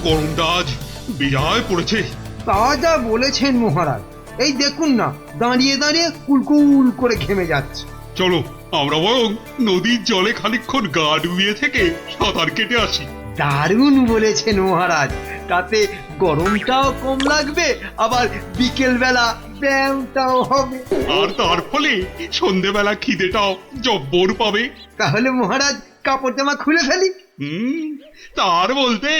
গরমটা আজ বেজায় পড়েছে। তা যা বলেছেন মহারাজ, এই দেখুন না, দাঁড়িয়ে দাঁড়িয়ে কুলকুল করে ঘেমে যাচ্ছে। চলো আমরা বরং নদীর জলে খানিকক্ষণ গা ডুবিয়ে থেকে সাঁতার কেটে আসি। দারুণ বলেছেন মহারাজ, তাতে গরমটাও কম লাগবে, আবার বিকেল বেলা ব্যায়ামটাও হবে। আর তার ফলে সন্ধেবেলা খিদেটাও জব্বর পাবে। তাহলে মহারাজ কাপড় জামা খুলে ফেলি। তার বলতে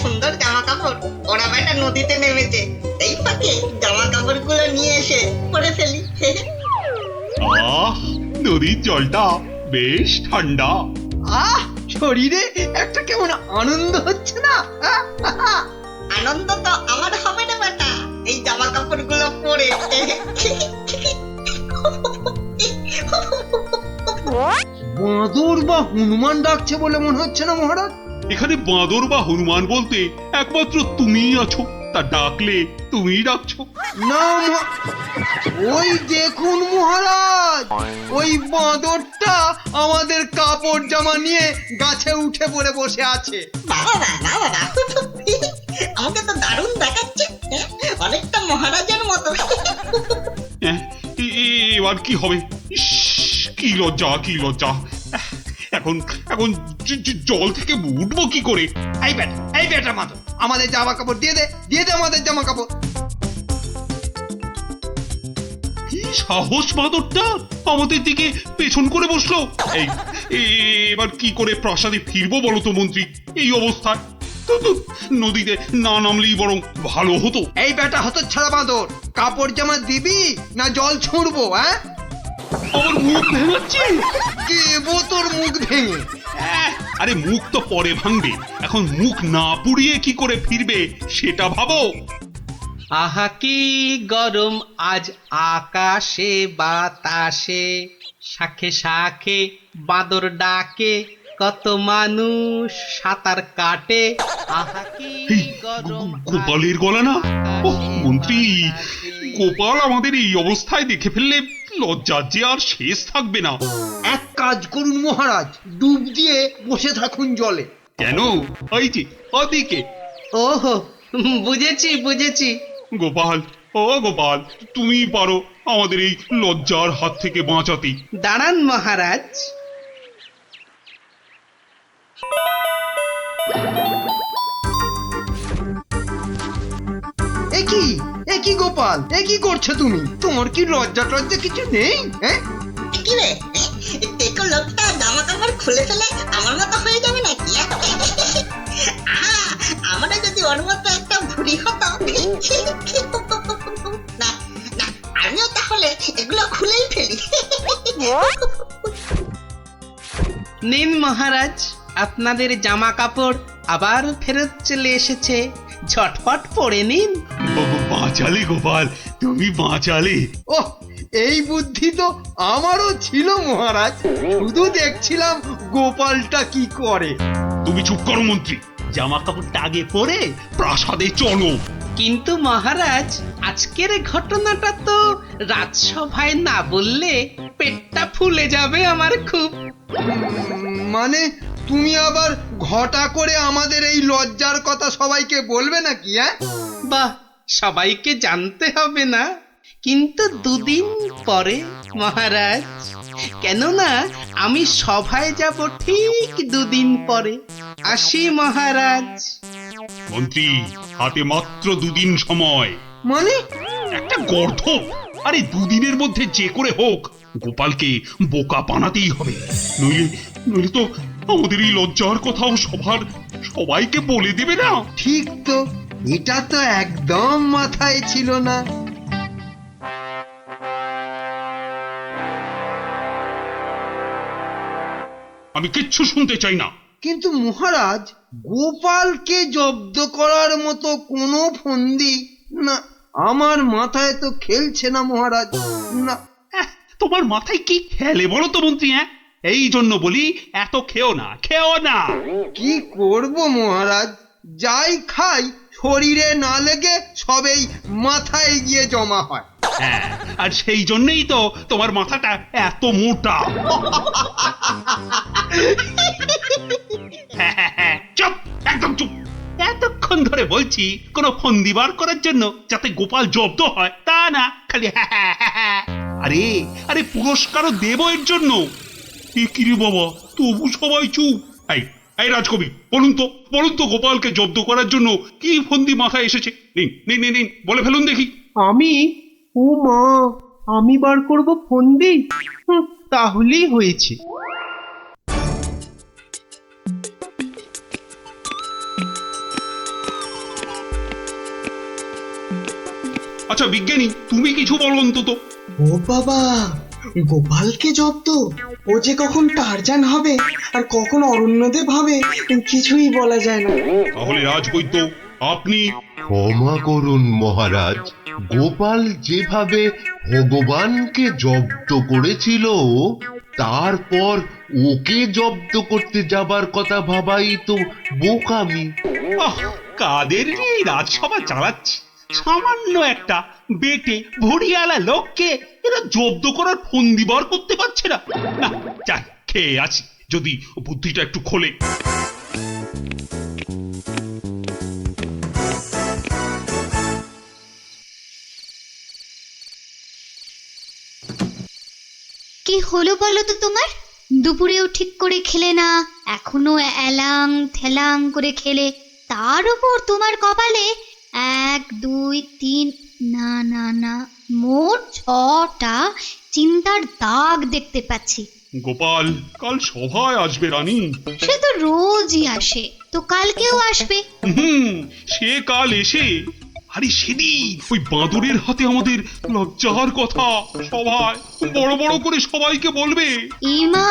সুন্দর জামা কাপড়, ওরা বেটা নদীতে নেমেছে, এই ফাঁকে জামা কাপড় গুলো নিয়ে এসে পরে ফেলি। নদীর জলটা বেশ ঠান্ডা। শরীরে একটা কেমন আনন্দ হচ্ছে না? আনন্দ তো আমার হবে না বেটা, এই জামা কাপড় গুলো পরে। বাঁদর বা হনুমান ডাকছে বলে মনে হচ্ছে না মহারাজ? এখানে বাঁদর বা হনুমান বলতে একমাত্র তুমিই আছো, তা ডাকলে তুমিই ডাকছো। না, ওই দেখুন মহারাজ, ওই বাঁদরটা আমাদের কাপড় জামা নিয়ে গাছে উঠে পড়ে বসে আছে। আমাকে তো দারুণ দেখাচ্ছে, অনেকটা মহারাজের মতো। এবার কি হবে? কি লজ্জা, কি লজ্জা! এখন এখন জল থেকে উঠবো কি করে? এই বেটা মাতো, আমাদের জামা কাপড় দিয়ে দে, দিয়ে দে আমাদের জামা কাপড়। কি সাহস বাঁদরটা আমাদের দিকে পেছন করে বসলো! এবার কি করে প্রাসাদে ফিরবো বলো তো মন্ত্রী, এই অবস্থায়? নদীতে না নামলেই বরং ভালো হতো। এই বেটা হতচ্ছাড়া বাঁদর, কাপড় জামা দিবি না জল ছুঁড়বো? আমার মুখ ভেঙাচ্ছে। দেবো তোর মুখ ভেঙে। আরে মুখ তো পরে ভাঙবে, এখন মুখ না পুড়িয়ে কি করে ফিরবে সেটা ভাবো। আহা কি গরম আজ আকাশে বাতাসে, শাখে শাখে বাঁদর ডাকে, কত মানুষ সাঁতার কাটে। আহা কি গরম। গোপালের গলা না? মন্ত্রী, গোপাল আমাদের এই অবস্থায় দেখে ফেললে লজ্জার যে আর শেষ থাকবে না। এক কাজ করুন মহারাজ, ডুব দিয়ে বসে থাকুন জলে। কেন? ওই যে ওদিকে। ওহো, বুঝেছি বুঝেছি। গোপাল, ও গোপাল, তুমি পারো আমাদের এই লজ্জার হাত থেকে বাঁচাতে। দাঁড়ান মহারাজ। একই গোপাল, একই করছো তুমি? তোমার কি লজ্জা টজ্জা কিছু নেই? কি রে, দেখো লোকটা জামা কাপড় খুলে ফেলে আমার মতো হয়ে যাবে নাকি? আমরা যদি ওর মতো একটা ভুড়ি হতো, না না, আমিও তাহলে এগুলো খুলেই ফেলি। নিন মহারাজ, আপনাদের জামা কাপড় আবার ফেরত চলে এসেছে, ঝটপট পরে নিন। বাঁচালে গোপাল, তুমি বাঁচালে। ওহ, এই বুদ্ধি তো আমারও ছিল মহারাজ, শুধু দেখছিলাম গোপালটা কি করে। তুমি চুপ করো মন্ত্রী, জামা কাপড়টা আগে পরে প্রাসাদে চলো। কিন্তু মহারাজ, আজকের ঘটনাটা তো রাজসভায় না বললে পেটটা ফুলে যাবে আমার খুব। মানে তুমি আবার ঘটা করে আমাদের এই লজ্জার কথা সবাইকে বলবে নাকি? বাহ, সবাইকে জানতে হবে না, কিন্তু দুদিন পরে মহারাজ, কেননা আমি সভায় যাব ঠিক দুদিন পরে। আসি মহারাজ। মন্ত্রী, হাতে মাত্র দুদিন সময়। মানে একটা গর্ধ! আরে দুদিনের মধ্যে যে করে হোক গোপালকে বোকা বানাতেই হবে, নইলে নইলে তো আমাদের এই লজ্জার কথাও সবাইকে বলে দেবে না। ঠিক তো, এটা তো একদম মাথায় ছিল না। আমি কিচ্ছু শুনতে চাই না। কিন্তু মহারাজ, গোপালকে জব্দ করার মতো কোনো ফন্দি না, আমার মাথায় তো খেলছে না মহারাজ। না, তোমার মাথায় কি খেলে বলো তো মন্ত্রী? এই জন্য বলি এত খেও না, খেও না। কি করব মহারাজ, যাই খাই শরীরে না লেগে সবেই মাথায় গিয়ে জমা হয়। হ্যাঁ, আর সেই জন্যই তো তোমার মাথাটা এত মোটা। হ্যাঁ, চুপ, একদম চুপ। এতক্ষণ ধরে বলছি কোনো ফন্দি বার করার জন্য যাতে গোপাল জব্দ হয়, তা না খালি আরে আরে পুরস্কারও দেব এর জন্য। এ কি রে বাবা, তবু সবাই চুপ। এই এই রাজকবি, বলুন তো গোপালকে জব্দ করার জন্য কি ফন্দি মাথায় এসেছে? নিন নিন নিন নিন, বলে ফেলুন দেখি। আমি? ও মা, আমি বার করব ফন্দি? তাহলেই হয়েছে। আচ্ছা বিজ্ঞানী, তুমি কিছু বলো অন্তত। ও বাবা, গোপালকে জব্দ? ও যে কখন টারজান হবে আর কখন অরণ্যদেব হবে কিছুই বলা যায় না। তাহলে রাজবৈদ্য, আপনি? ক্ষমা করুন মহারাজ, গোপাল যেভাবে ভগবানকে জব্দ করেছিল তারপর ওকে জব্দ করতে যাবার কথা ভাবাই তো বোকামি। আহ, কাদের এই রাজসভা চালাচ্ছে? সামান্য একটা বেটে ভড়িয়ালা লোককে এরা জব্দ করার ফন্দি বার করতে পারছে না। না, যাই খেয়ে আছি, যদি বুদ্ধিটা একটু খোলে। কি হলো বলো তো তোমার? দুপুরেও ঠিক করে খেলে না, এখনো এলাং থেলাং করে খেলে, তার উপর তোমার কপালে 1 2 3 না না না মোট 6টা চিন্তার দাগ দেখতে পাচ্ছি। গোপাল কাল সভায় আসবে রানী। সে তো রোজই আসে, তো কালকেও আসবে। সে কাল এসে, আরে সেদিন ওই বাঁদরের হাতে আমাদের লজ্জার কথা সভায় বড় বড় করে সবাইকে বলবে। ইমা,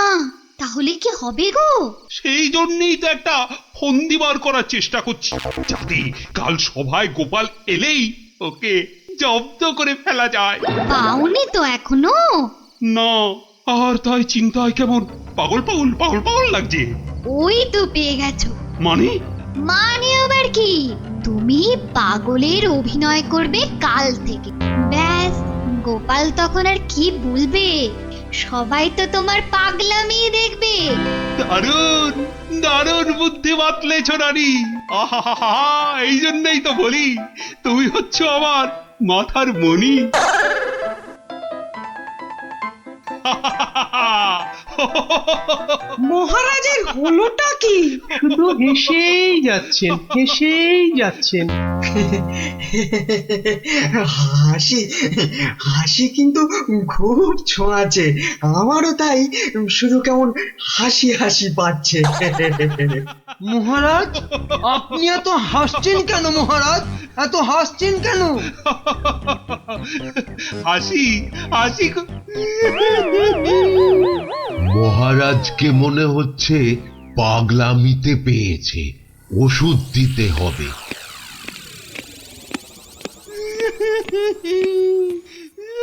তাহলে কি হবে গো? সেই জন্যই তো একটা ফন্দি বার করার চেষ্টা করছি, যাতে কাল সভায় গোপাল এলেই ওকে জব্দ করে ফেলা যায়। পাওনি তো এখনো? না, আর তাই চিন্তায় কেমন পাগল পাগল পাগল পাগল লাগছে। ওই তো পেয়ে গেছো। মানে? মানে আবার কি? তুমি পাগলের অভিনয় করবে কাল থেকে। ব্যাস, গোপাল তখন আর কি বলবে, সবাই তো তোমার পাগলামি দেখবে। দারুণ দারুণ বুদ্ধি বাতলেছ রানী। আহা, এই জন্যই তো বলি তুমি হচ্ছ আমার মাথার মণি। মহারাজের হলোটা কি? শুধু হেসেই যাচ্ছেন, হেসেই যাচ্ছেন। হাসি হাসি কিন্তু খুব ছোঁয়াছে, আমারও তাই শুধু কেমন হাসি হাসি পাচ্ছে। মহারাজ, আপনি এত হাসছেন কেন? মহারাজ, এত হাসছেন কেন? হাসি হাসি মহারাজকে মনে হচ্ছে পাগলামিতে পেয়েছে, ওষুধ দিতে হবে।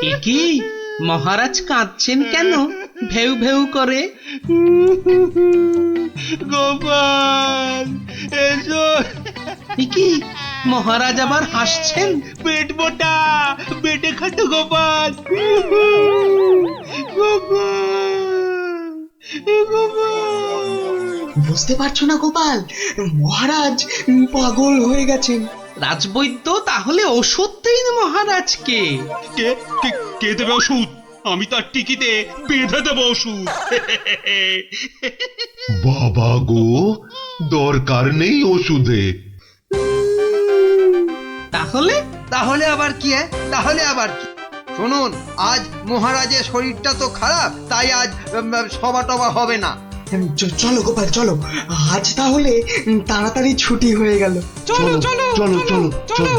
এ কি, মহারাজ কাঁদছেন কেন ভেউ ভেউ করে? গোপাল এসো। এ কি, মহারাজ আবার হাসছেন? পেট মোটা পেটে খাটো গোপাল। গোপাল গোপাল। বুঝতে পারছো না গোপাল, মহারাজ পাগল হয়ে গেছেন। রাজবৈদ্য, তাহলে ওষুধ দিন মহারাজকে। কে কে কে দেবে ওষুধ? আমি তার টিকিতে বেঁধে দেবো ওষুধ। বাবা গো, দরকার নেই ওষুধে। তাহলে? তাহলে আবার কি? তাহলে আবার কি? শুনুন, আজ মহারাজের শরীরটা তো খারাপ, তাই আজ সভা টভা হবে না। চলো গোপাল চলো, আজ তাহলে তাড়াতাড়ি ছুটি হয়ে গেল। চলো চলো চলো চলো চলো।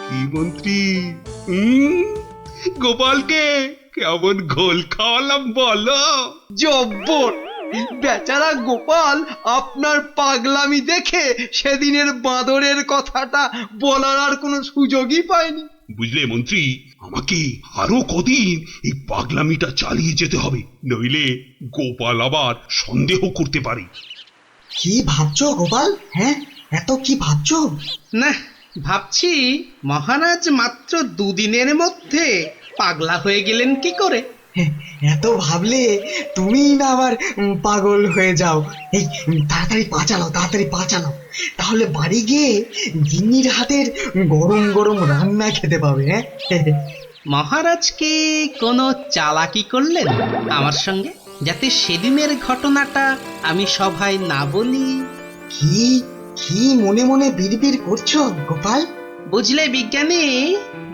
কি মন্ত্রী, গোপালকে কেমন ঘোল খাওয়ালাম বলো? জব্বর! বেচারা গোপাল আপনার পাগলামি দেখে সেদিনের বাঁদরের কথাটা বলার আর কোনো সুযোগই পায়নি। বুঝলে মন্ত্রী, আমাকে আরো কদিন এই পাগলামিটা চালিয়ে যেতে হবে, নইলে গোপাল আবার সন্দেহ করতে পারে। কি ভাবছো গোপাল? হ্যাঁ, এত কি ভাবছো? না, ভাবছি মহারাজ মাত্র দুদিনের মধ্যে পাগলা হয়ে গেলেন কি করে। এত ভাবলে তুমি না আবার পাগল হয়ে যাও। এই তাড়াতাড়ি পা চালাও, তাহলে বাড়ি গিয়ে গিন্নির হাতের গরম গরম রান্না খেতে পাবে। হ্যাঁ, মহারাজ কি কোনো চালাকি করলেন আমার সঙ্গে, যাতে সেদিনের ঘটনাটা আমি সভায় না বলি? কি কি মনে মনে বিড়বিড় করছো গোপাল? বুঝলে বিজ্ঞানী,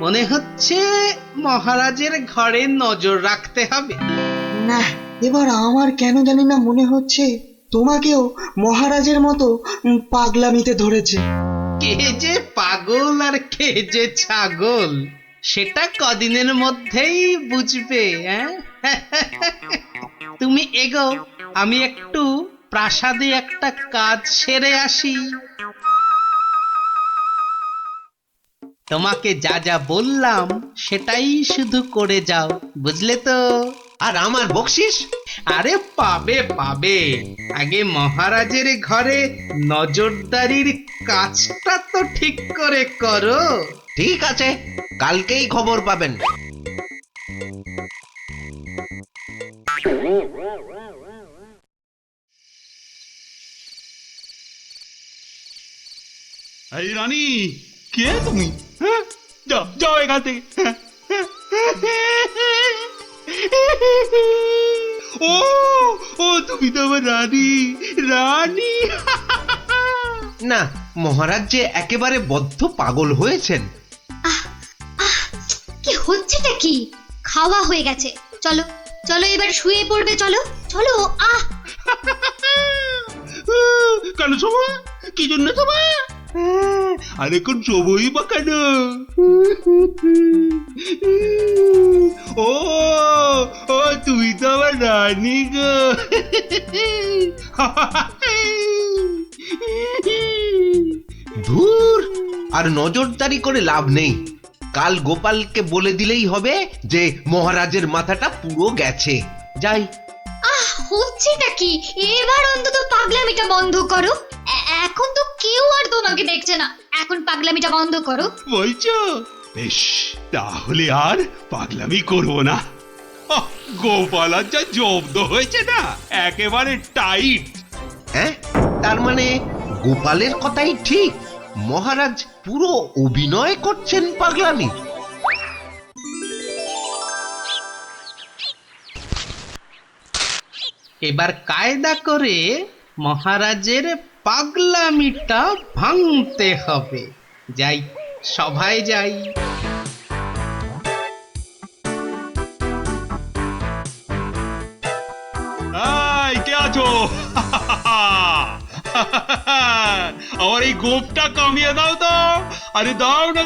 মনে হচ্ছে মহারাজের ঘরে নজর রাখতে হবে। না, এবার আমার কেন জানি না মনে হচ্ছে তোমাকেও মহারাজের মতো পাগলামিতে ধরেছে। কে যে পাগল আর কে যে ছাগল, সেটা কদিনের মধ্যেই বুঝবে। তুমি এগো, আমি একটু প্রাসাদে একটা কাজ সেরে আসি। তোমাকে যা যা বললাম সেটাই শুধু করে যাও, বুঝলে তো? আর আমার বকশিস? আরে পাবে পাবে, আগে মহারাজের ঘরে নজরদারির কাজটা তো ঠিক করে করো। ঠিক আছে, কালকেই খবর পাবেন। এই রানী, কে তুমি? হ্যাঁ, যাও যাও এখান থেকে। ও ও তুমি তো আমার রানী, রানী। না, মহারাজ যে একেবারে বদ্ধ পাগল হয়েছেন। কি হচ্ছেটা কি? খাওয়া হয়ে গেছে, চলো চলো এবার শুয়ে পড়বে, চলো চলো। কেন শোভা? কি জন্য শোভা? আর এখন শোভই বা কেন? ও ও তুমি তো আমার রানী গো। ধুর, আর নজরদারি করে লাভ নেই। কাল গোপালকে বলে দিলেই হবে যে মহারাজের মাথাটা পুরো গেছে। যাই। হচ্ছেটা কি? এবার অন্তত পাগলামিটা বন্ধ করো। এখন তো কেউ আর তোমাকে দেখছে না, এখন পাগলামিটা বন্ধ করো। বলছো? বেশ, তাহলে আর পাগলামি করবো না। গোপাল আর যা জব্দ হয়েছে না, একেবারে টাইট। হ্যাঁ, তার মানে গোপালের কথাই ঠিক, মহারাজ পুরো অভিনয় করছেন পাগলামি। এবার কায়দা করে মহারাজের পাগলামিটা ভাঙতে হবে। যাই, সভায় যাই। এই, কে আছো? আমার এই গোপটা কামিয়ে দাও তো। আরে দাও না।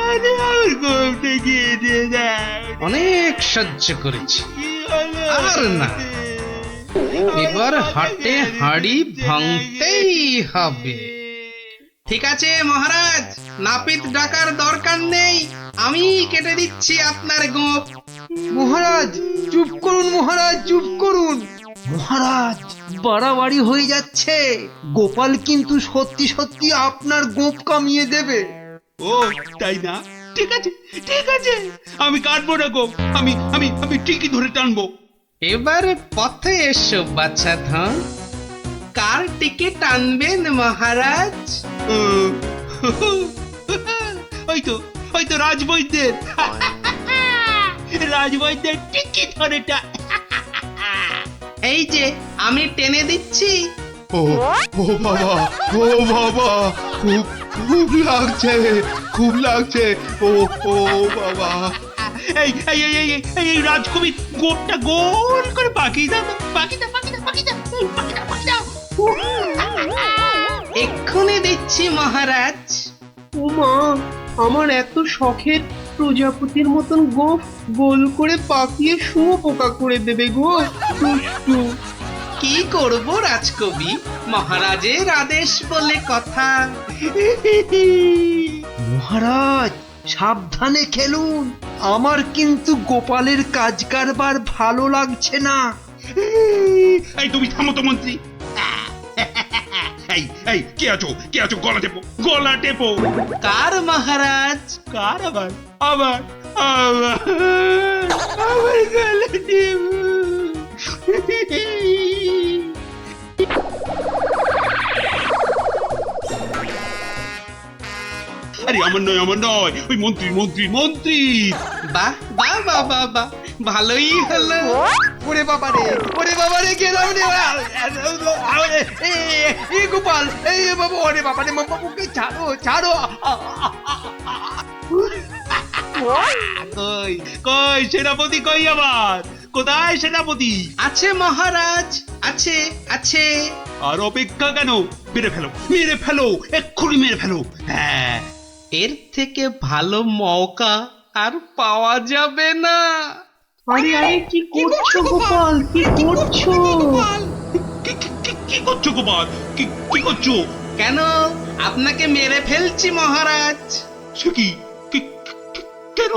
আরে আমার গোপটা গিয়ে দিয়ে দাও। অনেক সহ্য করেছি, আর না। এবার হাটে হাঁড়ি ভাঙতেই হবে। ঠিক আছে মহারাজ, নাপিত ডাকার দরকার নেই, আমি কেটে দিচ্ছি আপনার গোঁফ। মহারাজ চুপ করুন, মহারাজ চুপ করুন। মহারাজ, বাড়াবাড়ি হয়ে যাচ্ছে। গোপাল কিন্তু সত্যি সত্যি আপনার গোঁফ কামিয়ে দেবে। ও তাই না? ঠিক আছে ঠিক আছে, আমি কাটবো না গো। আমি আমি আমি ঠিকই ধরে টানবো। এবার পথে এসো বাচ্চা ধন, কার টিকিট টানবেন মহারাজ? ওই তো রাজবৈদ্যের। রাজবৈদ্যের টিকিট ধরে এই যে আমি টেনে দিচ্ছি। ও ও বাবা, ও বাবা, খুব খুব লাগছে, খুব লাগছে। ও ও বাবা। এই এই এই এই এই রাজকবির গোপটা গোল করে বাকি দাও, বাকি দাও, বাকি দাও, বাকি দাও, বাকি দাও, বাকি দাও। এক্ষুনি দিচ্ছি মহারাজ। উমা, আমার এত শখের প্রজাপতির মতন গোঁফ গোল করে পাকিয়ে শুয়োপোকা করে দেবে গো, দুষ্টু। কি করব রাজকবি, মহারাজের আদেশ বলে কথা। মহারাজ সাবধানে খেলুন, আমার কিন্তু গোপালের কাজ কারবার ভালো লাগছে না। এই তুমি থামো তো মন্ত্রী। এই এই কে আছো গলা টেপো গলা টেপো। কার মহারাজ? কার আবার আবার আবার আবার গলা টেপো। আরে আমার নয় ওই মন্ত্রী। বাহ বাহ বাহ বাহ বাহ, ভালোই হলো। ওরে বাবা রে গেলাম রে। এই গোপাল, এই বাবা, ওরে বাবা রে, বাবুকে ছাড়ো। কই সেনাপতি কই আবার? কোথায় সেনাপতি? আছে মহারাজ, আছে আছে। আর অপেক্ষা কেন? মেরে ফেলো এক্ষুনি মেরে ফেলো। হ্যাঁ, এর থেকে ভালো মৌকা আর পাওয়া যাবে না। আরে কি করছো গোপাল, কি করছো? কি করছো গোপাল? কি করছো? কেন, আপনাকে মেরে ফেলছি মহারাজ। সে কি? কেন?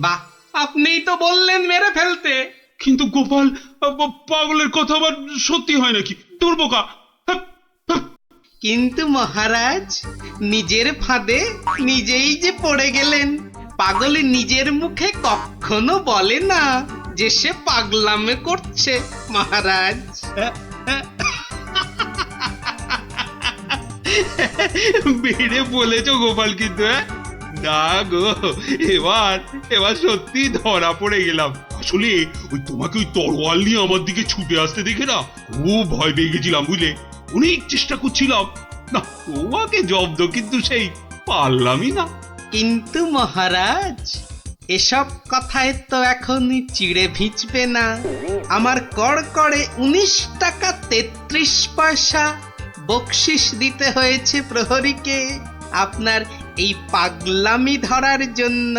বাহ, আপনিই তো বললেন মেরে ফেলতে। কিন্তু গোপাল, পাগলের কথা আবার সত্যি হয় নাকি? তোর বোকা। কিন্তু মহারাজ, নিজের ফাঁদে নিজেই যে পড়ে গেলেন। পাগল নিজের মুখে কখনো বলে না যে সে পাগলামে করছে মহারাজ। বেড়ে বলেছো গোপাল, কিন্তু না গো, এবার সত্যি ধরা পড়ে গেলাম। আসলে ওই তোমাকে ওই তরোয়াল নিয়ে আমার দিকে ছুটে আসতে দেখে না খুব ভয় পেয়ে গেছিলাম, বুঝলে? অনেক চেষ্টা করছিলাম না তোমাকে জব্দ, কিন্তু সেই পারলামই না। কিন্তু মহারাজ, এসব কথায় তো এখন চিড়ে ভিজবে না। আমার কড়কড়ে 19 টাকা 33 পয়সা বকশিস দিতে হয়েছে প্রহরীকে আপনার এই পাগলামি ধরার জন্য।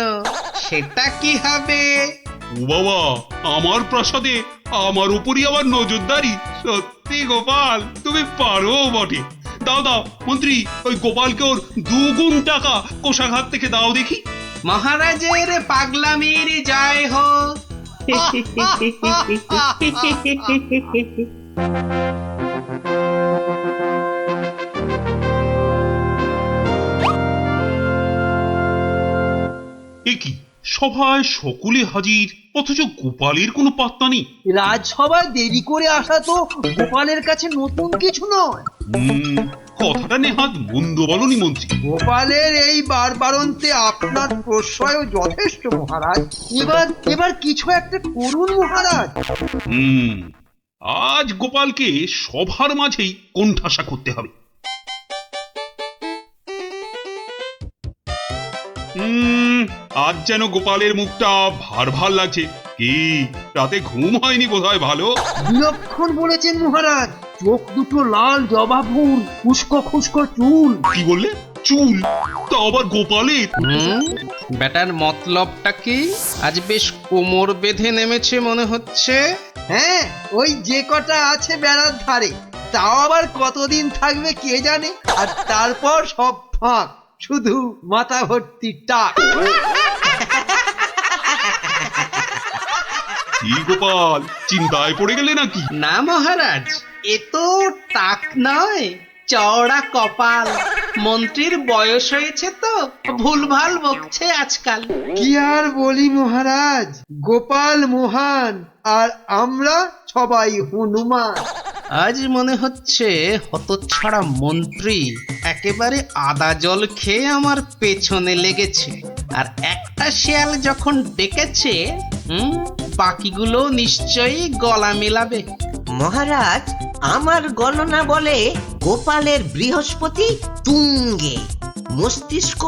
সেটা কি হবে? ও বাবা, আমার প্রাসাদে আমার উপরই আবার নজরদারি? সত্যি গোপাল, তুমি পারো বটে। দাও মন্ত্রী, ওই গোপালকে ওর 2 গুণ টাকা কোষাঘাত থেকে দাও দেখি। মহারাজের পাগলামির জয় হোক। এ কি, সভায় সকলে হাজির, অথচ গোপালের কোনো পাত্তা নেই। রাজসভায় দেরি করে আসা তো গোপালের কাছে নতুন কিছু নয়। কথাটা নেহাত মন্দ বলনি মন্ত্রী। গোপালের এই বারবারন্তে আপনার প্রশ্রয় যথেষ্ট মহারাজ। এবার কিছু একটা করুন মহারাজ। আজ গোপালকে সভার মাঝেই কোণঠাসা করতে হবে। আজ যেন গোপালের মুখটা ভার লাগছে। কি, রাতে ঘুম হয়নি বোধহয় ভালো? বিলক্ষণ বলেছেন মহারাজ। চোখ দুটো লাল জবা ফুল, খুস্কো চুল। কি বললে? চুল? তা আবার গোপালের? বেটার মতলবটা কি? আজ বেশ কোমর বেঁধে নেমেছে মনে হচ্ছে। হ্যাঁ, ওই যে কটা আছে বেড়ার ধারে, তাও আবার কতদিন থাকবে কে জানে। আর তারপর সব ফাঁক, শুধু মাথা ভর্তি টাক। কি গোপাল, চিন্তায় পড়ে গেলে নাকি? না মহারাজ, এ তো টাক নয়, চওড়া কপাল। মন্ত্রীর বয়স হয়েছে তো ভুলভাল বকছে আজকাল। কি আর বলি মহারাজ, গোপাল মহান আর আমরা সবাই হনুমান। আজ মনে হচ্ছে হতচ্ছাড়া মন্ত্রী একেবারে আদা জল খেয়ে আমার পেছনে লেগেছে। আর একটা শেয়াল যখন ডেকেছে, বাকিগুলো নিশ্চয়ই গলা মেলাবে। মহারাজ, আমার গণনা বলে গোপালের বৃহস্পতি তুঙ্গে, মস্তিষ্ক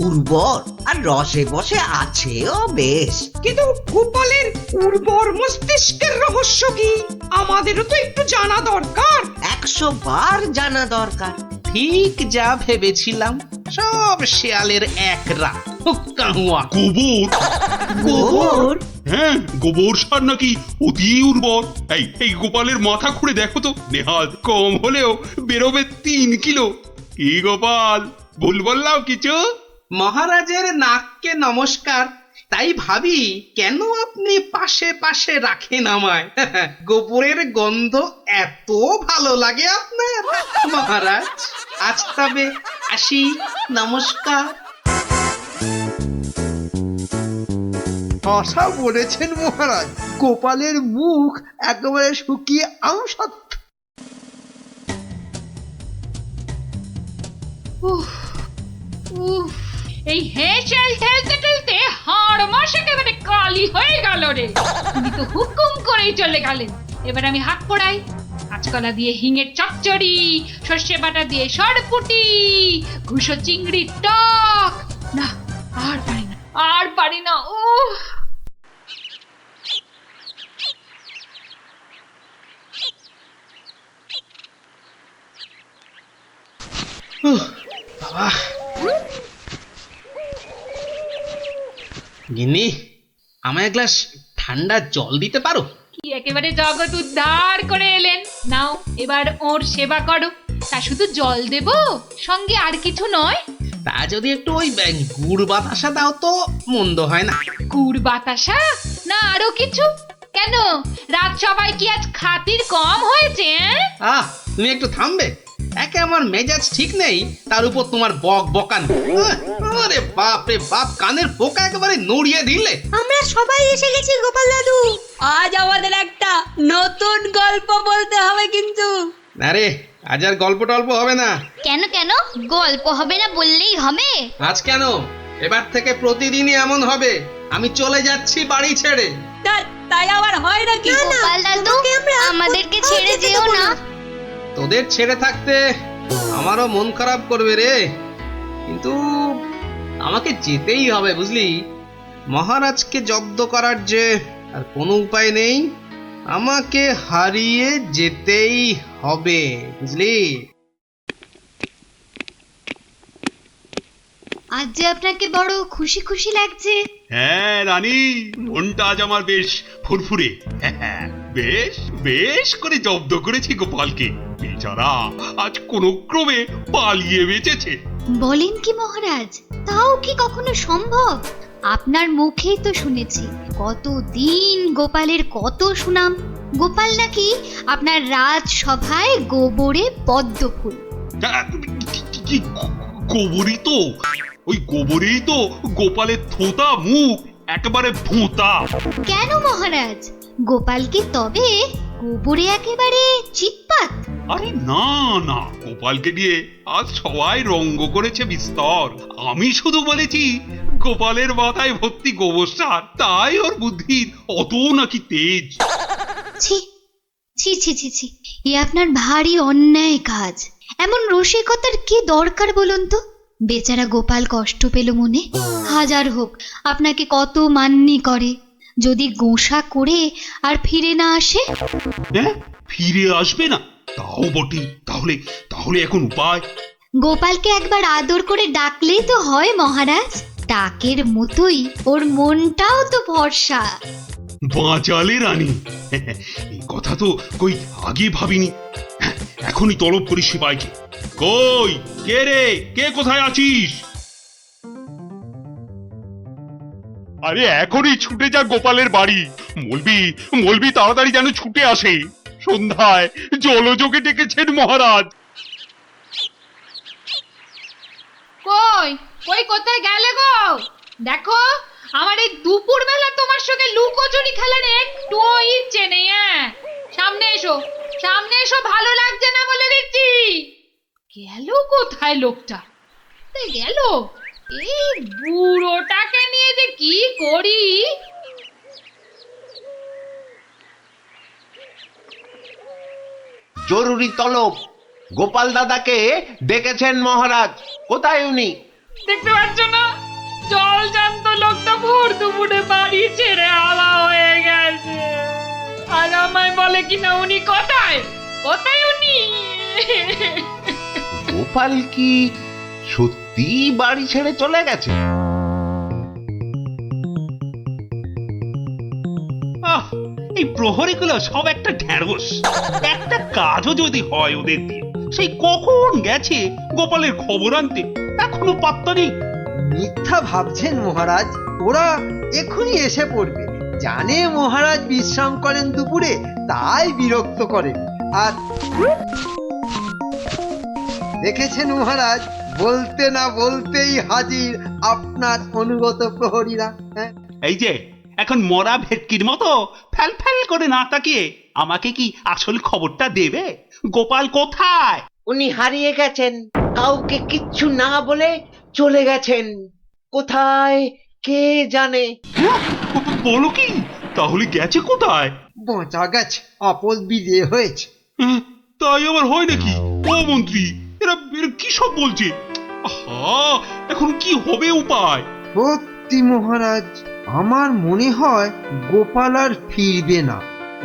উর্বর আর রসে বসে আছেও বেশ। কিন্তু গোপালের উর্বর মস্তিষ্কের রহস্য কি? আমাদেরও তো একটু জানা দরকার। 100 বার জানা দরকার। ঠিক যা ভেবেছিলাম, সব শেয়ালের একরা। গোবর? গোবর? হ্যাঁ, গোবর সার নাকি অতি উর্বর। এই গোপালের মাথা খুঁড়ে দেখো তো, নেহাত কম হলেও বেরোবে 3 কিলো। কি গোপাল, ভুল বললাম কিছু? মহারাজের নাককে নমস্কার। তাই ভাবি কেন আপনি পাশে পাশে রাখেন আমায়। গোবরের গন্ধ এত ভালো লাগে আপনার মহারাজ। আজ তবে আসি, নমস্কার। ভাষা বলেছেন মহারাজ, গোপালের মুখ একেবারে শুকিয়ে আমসত্ব। এই হেসেল ঠেলতে ঠেলতে হাড় মাস একেবারে কালি হয়ে গেল রে। তুমি তো হুকুম করেই চলে গেলেন। এবার আমি হাত পোড়াই। কাঁচকলা দিয়ে হিঙের চচ্চড়ি, সর্ষে বাটা দিয়ে সরপুটি, ঘুষো চিংড়ির টক। না, আর পারি না, আর পারি না। বাবা, গিন্নি আমায় এক গ্লাস ঠান্ডা জল দিতে পারো? কি একেবারে জগৎ উদ্ধার করে এলেন। নাও এবার ওর সেবা করো। তা শুধু জল দেব, সঙ্গে আর কিছু নয়? তা যদি একটু ওই গুড় বাতাসা দাও তো মন্দ হয় না। গুড় বাতাসা না আরো কিছু? কেন, রাত সবাই কি আজ খাতির কম হয়েছে? তুমি একটু থামবে? একে আমার মেজাজ ঠিক নেই, তার উপর তোমার বক বকান। আরে বাপ রে বাপ, কানের পোকা একেবারে নড়িয়ে দিলে। আমরা সবাই এসে গেছি গোপাল দাদু। আজ আমাদের একটা নতুন গল্প বলতে হবে কিন্তু। আরে আজ আর গল্প টল্প হবে না। কেন কেন গল্প হবে না বললেই হবে? আজ কেন, এবার থেকে প্রতিদিনই এমন হবে। আমি চলে যাচ্ছি বাড়ি ছেড়ে। তাই আবার হয় নাকি? গোপাল দাদু, আমাদেরকে ছেড়ে যেও না। তোদের ছেড়ে থাকতে আমারও মন খারাপ করবে রে, কিন্তু আমাকে যেতেই হবে বুঝলি। মহারাজকে জব্দ করার যে আর কোনো উপায় নেই, আমাকে হারিয়ে যেতেই হবে বুঝলি। আজ যে আপনাকে বড় খুশি খুশি লাগছে। হ্যাঁ রানী, মনটা আজ আমার বেশ ফুরফুরে। বেশ বেশ করে জব্দ করেছি গোপালকে। বেচারা আজ কোনো ক্রমে পালিয়ে বেঁচেছে। বলেন কি মহারাজ, তাও কি কখনো সম্ভব? আপনার মুখেই তো শুনেছি কতদিন গোপালের কত সুনাম। গোপাল নাকি আপনার রাজসভায় গোবরে পদ্ম ফুল। গোবরই তো, ওই গোবরেই তো গোপালের থোতা মুখ একেবারে ভোঁতা। কেন মহারাজ, গোপাল কি তবে গোবরে একেবারে চিৎপাত? আরে না না, গোপালকে দিয়ে আজ সবাই রঙ্গ করেছে বিস্তর। আমি শুধু বলেছি গোপালের মাথায় ভর্তি গোবর সার, তাই ওর বুদ্ধি অত নাকি তেজ। ছি ছি ছি ছি ছি, এ আপনার ভারী অন্যায় কাজ। এমন রসিকতার কি দরকার বলুন তো? বেচারা গোপাল কষ্ট পেল মনে। হাজার হোক আপনাকে কত মান্যি করে, যদি গোসা করে আর ফিরে না আসে। হ্যাঁ, ফিরে আসবে না? তাও বটে। তাহলে তাহলে এখন উপায়? গোপালকে একবার আদর করে ডাকলেই তো হয় মহারাজ। ডাকের মতোই ওর মনটাও তো ভরসা। বাঁচালে রানী, এই কথা তো কই আগে ভাবিনি। এখনই তলব করি সিপাইকে। কই কে রে, কে কোথায় আছিস? আরে এখনই ছুটে যা গোপালের বাড়ি। মলবি তাড়াতাড়ি যেন ছুটে আসে। সন্ধ্যায় জলযোগে ডেকেছেন মহারাজ। কই কই কোথায় গেলে গো? দেখো, আমার এই দুপুর বেলা তোমার সঙ্গে লুকোচুরি খেলার একটুও ইচ্ছে নেই। সামনে এসো, সামনে এসো, ভালো লাগছে না বলে দিচ্ছি। গেল কোথায় লোকটা? গেল, এই বুড়োটাকে নিয়ে যে কি করি। জরুরি তলব, গোপাল দাদাকে ডেকেছেন মহারাজ। কোথায় উনি? দেখতে পাচ্ছ না, জল জান্ত লোকটা ভোর দুপুরে বাড়ি ছেড়ে আলা হয়ে গেছে। আর আমায় বলে কিনা উনি কোথায়, কোথায় উনি? গোপাল কি সত্যি বাড়ি ছেড়ে চলে গেছে? এই প্রহরীগুলো সব একটা ঢ্যাঁড়স। একটা কাজও যদি হয় ওদের দিয়ে, সেই কখন গেছে গোপালের খবর আনতে। এখনো পাত্তা নেই। মিথ্যা ভাবছেন মহারাজ, ওরা এখনই এসে পড়বে। জানে মহারাজ বিশ্রাম করেন দুপুরে, তাই বিরক্ত করেন। আর দেখেছেন মহারাজ, বলতে না বলতেই হাজির আপনার অনুগত প্রহরীরা। হ্যাঁ, এই যে এখন মরা ভেটকির মতো ফ্যাল ফ্যাল করে না তাকিয়ে আমাকে কি আসল খবরটা দেবে? গোপাল কোথায়? উনি হারিয়ে গেছেন, কাউকে কিচ্ছু না বলে চলে গেছেন। কোথায় কে জানে। বলো কি? তাহলে গেছে কোথায়? বাঁচা গেছে, আপদ বিজে হয়েছে। তাই আবার হয় নাকি? ও মন্ত্রী, এরা কি সব বলছে? আহা, এখন কি হবে উপায়? সত্যি মহারাজ, আমার মনে হয় গোপাল আর ফিরবে না।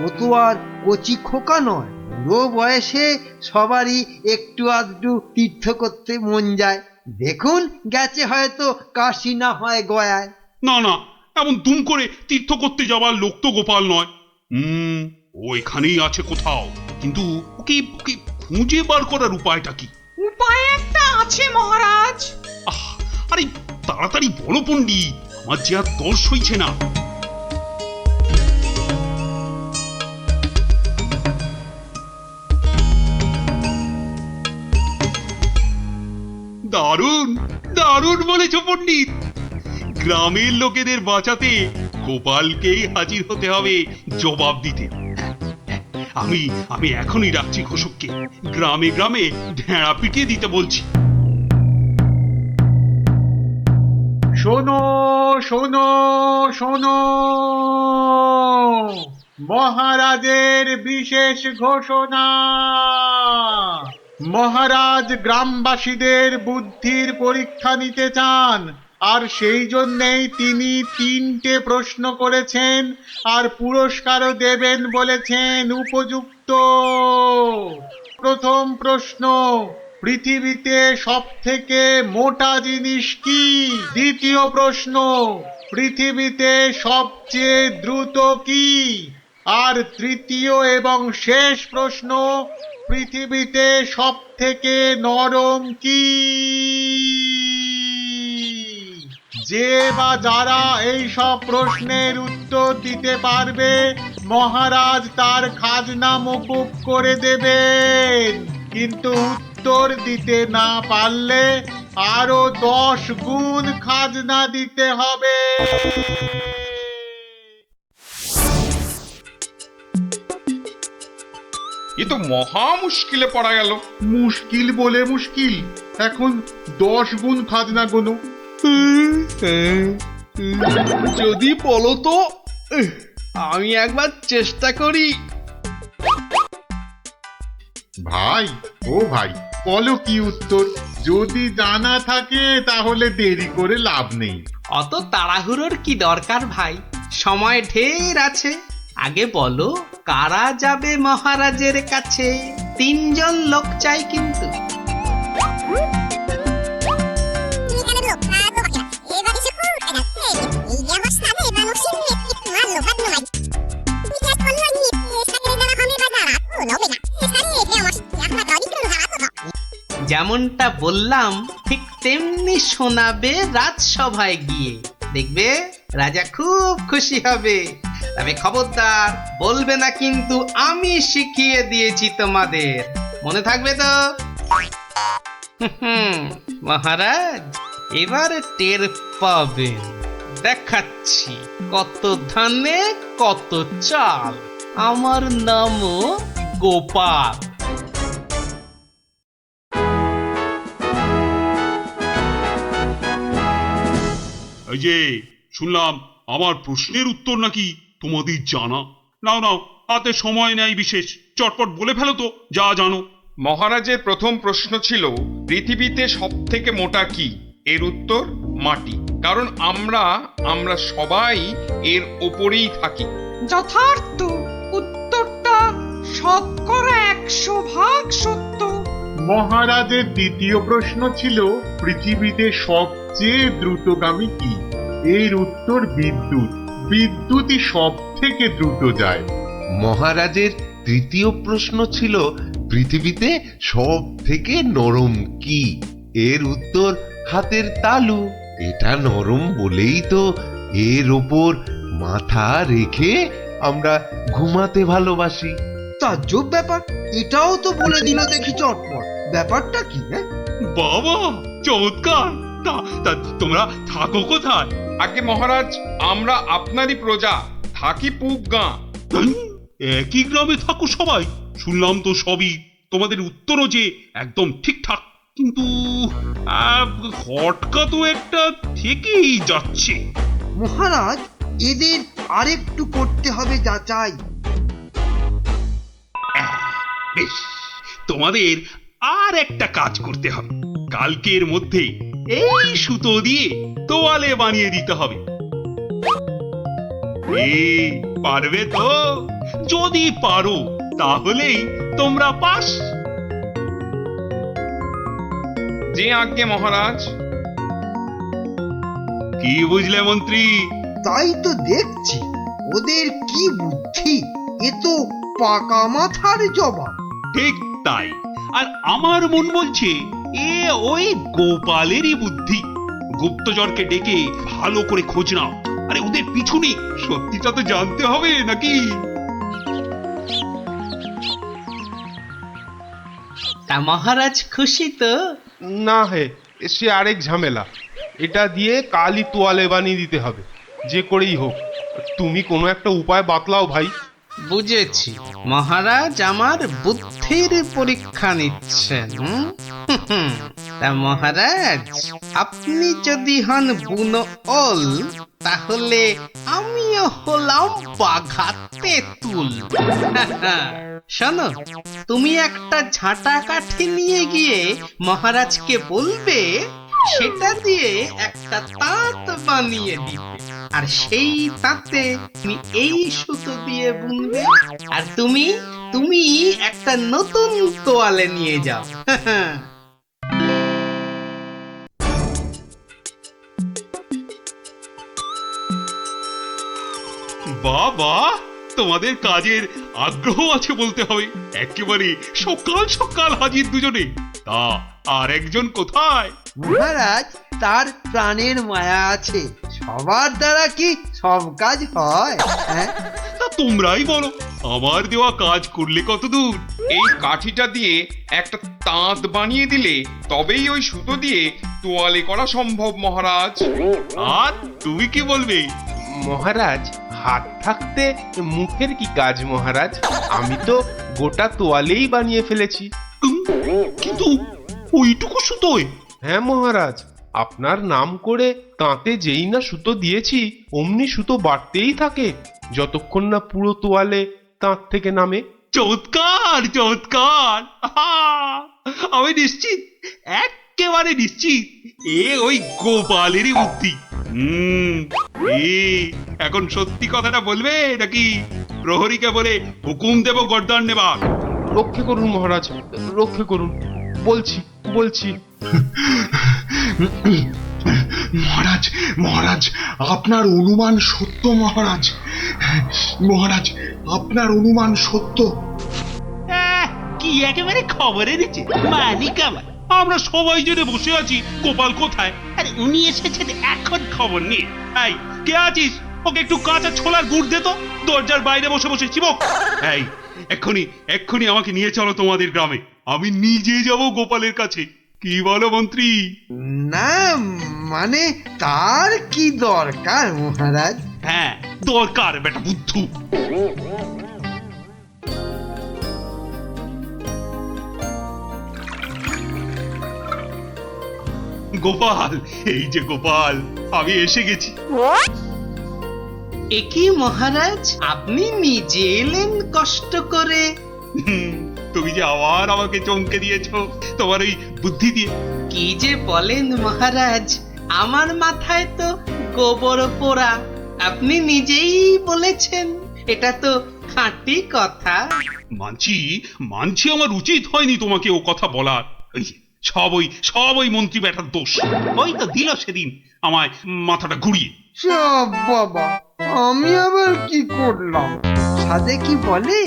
ও তো আর কচি খোকা নয়, বুড়ো বয়সে সবারই একটু আধটু তীর্থ করতে মন যায়। দেখুন, গেছে হয়তো কাশি না হয় গয়ায়। না না, এমন দুম করে তীর্থ করতে যাওয়ার লোক তো গোপাল নয়। ও এখানেই আছে কোথাও, কিন্তু ওকে ওকে খুঁজে বার করার উপায়টা কি? উপায় একটা আছে মহারাজ। আরে তাড়াতাড়ি বলো পণ্ডিত, আমার যে আর দর্শ হইছে না। দারুণ দারুণ বলেছ পণ্ডিত। গ্রামের লোকেদের বাঁচাতে গোপালকেই হাজির হতে হবে জবাব দিতে। আমি আমি এখনই ডাকছি ঘোষককে, গ্রামে গ্রামে ঢেঁড়া পিটিয়ে দিতে বলছি। শোনো শোনো শোনো, মহারাজের বিশেষ ঘোষণা। মহারাজ গ্রামবাসীদের বুদ্ধির পরীক্ষা নিতে চান, আর সেই জন্যেই তিনি 3টে প্রশ্ন করেছেন, আর পুরস্কারও দেবেন বলেছেন উপযুক্ত। প্রথম প্রশ্ন, পৃথিবীতে সবথেকে মোটা জিনিস কি? দ্বিতীয় প্রশ্ন, পৃথিবীতে সবচেয়ে দ্রুত কি? আর তৃতীয় এবং শেষ প্রশ্ন, পৃথিবীতে সবথেকে নরম কি? যে বা যারা এই সব প্রশ্নের উত্তর দিতে পারবে, মহারাজ তার খাজনা মকুব করে দেবেন। কিন্তু উত্তর দিতে না পারলে আরো 10 গুণ খাজনা দিতে হবে। এ তো মহা মুশকিলে পড়া গেল। মুশকিল বলে মুশকিল, এখন 10 গুণ খাজনা গোনো। যদি বলো তো, আমি একবার চেষ্টা করি। ভাই, ও ভাই, বলো কি উত্তর? যদি জানা থাকে তাহলে দেরি করে লাভ নেই। অত তাড়াহুড়োর কি দরকার ভাই, সময় ঢের আছে। আগে বলো, কারা যাবে মহারাজের কাছে? 3 জন লোক চাই কিন্তু। যেমনটা বললাম ঠিক তেমনি শোনাবে রাজসভায় গিয়ে, দেখবে রাজা খুব খুশি হবে। তবে খবরদার বলবে না কিন্তু আমি শিখিয়ে দিয়েছি তোমাদের, মনে থাকবে তো? মহারাজ এবার টের পাবেন, দেখাচ্ছি কত ধানে কত চাল। আমার নামও গোপাল। এই যে শুনলাম আমার প্রশ্নের উত্তর নাকি তোমাদের জানা। নাও নাও, হাতে সময় নেই বিশেষ, চটপট বলে ফেলো তো যা জানো। মহারাজের প্রথম প্রশ্ন ছিল, পৃথিবীতে সব থেকে মোটা কি? এর উত্তর মাটি, কারণ আমরা সবাই এর ওপরেই থাকি। যথার্থ, উত্তরটা শতকরা 100% সত্য। মহারাজের দ্বিতীয় প্রশ্ন ছিল, পৃথিবীতে সবচেয়ে দ্রুতগামী কি? এর উত্তর বিদ্যুৎ। বিদ্যুৎই সব থেকে দ্রুত যায়। মহারাজের তৃতীয় প্রশ্ন ছিল, পৃথিবীতে সব থেকে নরম কি? এর উত্তর হাতের তালু। এটা নরম বলেই তো এর ওপর মাথা রেখে আমরা ঘুমাতে ভালোবাসি। তাজ্জব ব্যাপার, এটাও তো বলে দিল দেখি চটপট। ব্যাপারটা কি? হ্যাঁ, বাবা চমৎকার। তা তা তোমরা থাকো কোথায়? আগে মহারাজ, আমরা আপনারই প্রজা, থাকি পুব গাঁ। একই গ্রামে থাকো সবাই? শুনলাম তো সবই। তোমাদের উত্তরও যে একদম ঠিকঠাক, কিন্তু খটকা তো একটা থেকেই যাচ্ছে। মহারাজ, এদের আরেকটু করতে হবে যাচাই। বেশ, তোমাদের আর একটা কাজ করতে হবে। কালকের মধ্যে এই সুতো দিয়ে তোয়ালে বানিয়ে দিতে হবে। পারবে তো? যদি পারো তাহলেই তোমরা পাস। যে আজ্ঞে মহারাজ। কি বুঝলে মন্ত্রী? তাই তো দেখছি, ওদের কি বুদ্ধি! এ তো পাকা মাথার জবাব। ঠিক তাই। আর আমার মন বলছে এ ওই গোপালেরই বুদ্ধি। গুপ্তচরকে ডেকে ভালো করে খোঁজ নাও। আরে ওদের পিছনে সত্যিটা তো জানতে হবে নাকি? তা মহারাজ খুশি তো? না হে, সে আরেক ঝামেলা। এটা দিয়ে কালই তোয়ালে বানিয়ে দিতে হবে, যে করেই হোক। তুমি কোনো একটা উপায় বাতলাও ভাই। বুঝেছি, মহারাজ আমার বুদ্ধির পরীক্ষা নিচ্ছেন। তা মহারাজ, আপনি যদি হন বুনো ওল, তাহলে আমিও হলাম বাঘা তেঁতুল। শোনো, তুমি একটা ঝাঁটা কাঠি নিয়ে গিয়ে মহারাজকে বলবে সেটা দিয়ে একটা তাঁত বানিয়ে দিতে, আর সেই তাঁতে তুমি এই সুতো দিয়ে বুনবে, আর তুমি তুমি একটা নতুন তোয়ালে নিয়ে যাও। বাবা, তোমাদের কাজের আগ্রহ আছে বলতে হবে। একেবারে সকাল সকাল হাজির দুজনে। তা আর একজন কোথায়? মহারাজ, তার প্রাণের মায়া আছে। সবার দ্বারা কি সব কাজ হয়? হ্যাঁ, তা তোমরাই বলো, আমার দেওয়া কাজ করলে কতদূর? এই কাঠিটা দিয়ে একটা তাঁত বানিয়ে দিলে তবেই ওই সুতো দিয়ে তোয়ালে করা সম্ভব মহারাজ। আর তুমি কি বলবে? মহারাজ, হাত থাকতে মুখের কি কাজ মহারাজ? আমি তো গোটা তোয়ালেই বানিয়ে ফেলেছি। কিন্তু ওইটুকু সুতোয়? হ্যাঁ মহারাজ, আপনার নাম করে তাঁতে যেই না সুতো দিয়েছি অমনি সুতো বাড়তেই থাকে, যতক্ষণ না পুরো তোয়ালে তাঁত থেকে নামে। চমৎকার চমৎকার। আমি নিশ্চিত, একেবারে নিশ্চিত এ ওই গোপালেরই বুদ্ধি। এখন সত্যি কথাটা বলবে নাকি প্রহরীকে বলে হুকুম দেব গর্দান নেবার? রক্ষে করুন মহারাজ, রক্ষে করুন। বলছি বলছি। মহারাজ, মহারাজ, আপনার অনুমান সত্য মহারাজ। মহারাজ, আপনার অনুমান সত্য। কি একেবারে খবরে দিচ্ছে মালিক আমার। আমরা সবাই জেনে বসে আছি গোপাল কোথায়, আরে উনি এসেছেন এখন খবর নিয়ে। এই কে আছিস? ওকে একটু কাঁচা ছোলার গুড় দে তো, দরজার বাইরে বসে বসে চিবক। এই এক্ষুনি এক্ষুনি আমাকে নিয়ে চলো তোমাদের গ্রামে। আমি নিজে যাব গোপালের কাছে। কি বলো মন্ত্রী? না মানে তার কি দরকার মহারাজ? হ্যাঁ দরকার বেটা বুদ্ধু। গোপাল, এই যে গোপাল, আমি এসে গেছি। একই মহারাজ, আপনি নিজে এলেন কষ্ট করে? তুমি যে আবার আমাকে চমকে দিয়েছো তোমার ওই বুদ্ধি দিয়ে। কি যে বলেন মহারাজ, আমার মাথায় তো গোবর পোড়া। আপনি নিজেই বলেছেন, এটা তো খাঁটি কথা। মানছি মানছি, আমার উচিত হয়নি তোমাকে ও কথা বলার। সব ওই মন্ত্রী বেটার দোষ। ওই তো দিল সেদিন আমায় মাথাটা ঘুরিয়ে। সব বাবা, আমি আবার কি করলাম? সাধে কি বলে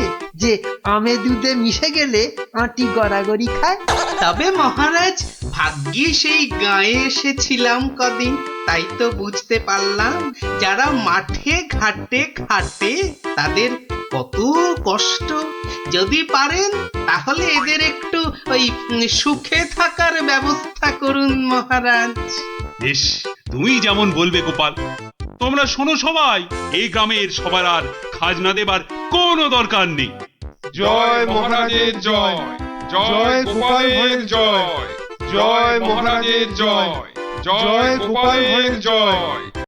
যে আমে দুধে মিশে গেলে আঁটি গড়াগড়ি খায়। তবে মহারাজ, ভাগ্যিস এই গাঁয়ে এসেছিলাম কদিন, তাই তো বুঝতে পারলাম যারা মাঠে ঘাটে খাটে তাদের কত কষ্ট। যদি পারেন তাহলে এদের একটু ওই সুখে থাকার ব্যবস্থা করুন মহারাজ। বেশ, তুমি যেমন বলবে গোপাল। তোমরা শোনো সবাই, এই গ্রামের সবার আর খাজনা দেবার কোনো দরকার নেই। জয় মহারাজের জয়, জয় গোপাল ভাঁড়ের জয়, জয় মহারাজের জয়, জয় গোপাল ভাঁড়ের জয়।